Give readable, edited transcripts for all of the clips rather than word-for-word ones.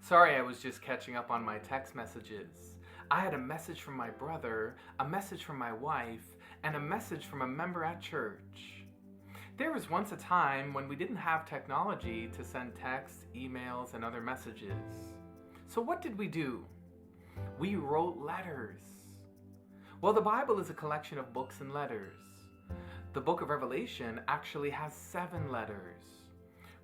Sorry, I was just catching up on my text messages. I had a message from my brother, a message from my wife, and a message from a member at church. There was once a time when we didn't have technology to send texts, emails, and other messages. So what did we do? We wrote letters. Well, the Bible is a collection of books and letters. The book of Revelation actually has 7 letters.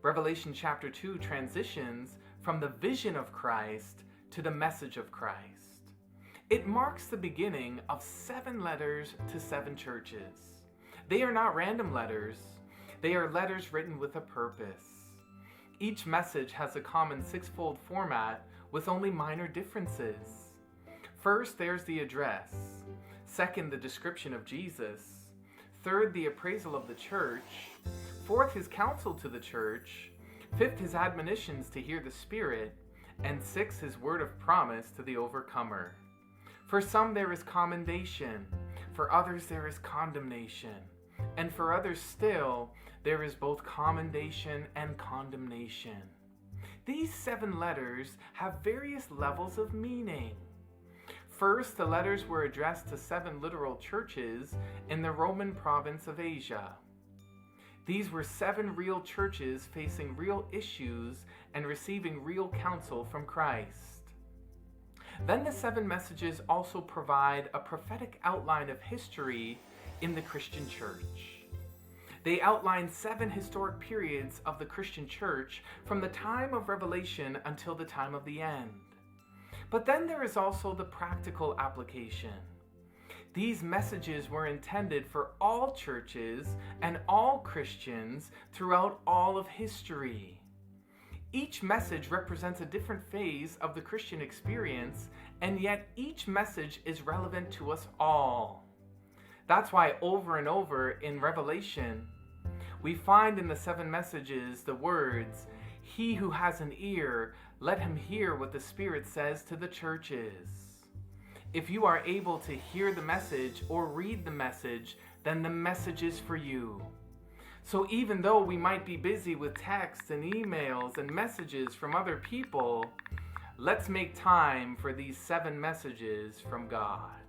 Revelation chapter 2 transitions from the vision of Christ to the message of Christ. It marks the beginning of 7 letters to 7 churches. They are not random letters. They are letters written with a purpose. Each message has a common 6-fold format with only minor differences. First, there's the address. Second, the description of Jesus. Third, the appraisal of the church. Fourth, his counsel to the church. Fifth, his admonitions to hear the Spirit. And sixth, his word of promise to the overcomer. For some there is commendation. For others there is condemnation. And for others still, there is both commendation and condemnation. These 7 letters have various levels of meaning. First, the letters were addressed to 7 literal churches in the Roman province of Asia. These were 7 real churches facing real issues and receiving real counsel from Christ. Then the 7 messages also provide a prophetic outline of history in the Christian church. They outline 7 historic periods of the Christian church from the time of Revelation until the time of the end. But then there is also the practical application. These messages were intended for all churches and all Christians throughout all of history. Each message represents a different phase of the Christian experience, and yet each message is relevant to us all. That's why over and over in Revelation, we find in the 7 messages the words, "He who has an ear, let him hear what the Spirit says to the churches." If you are able to hear the message or read the message, then the message is for you. So even though we might be busy with texts and emails and messages from other people, let's make time for these 7 messages from God.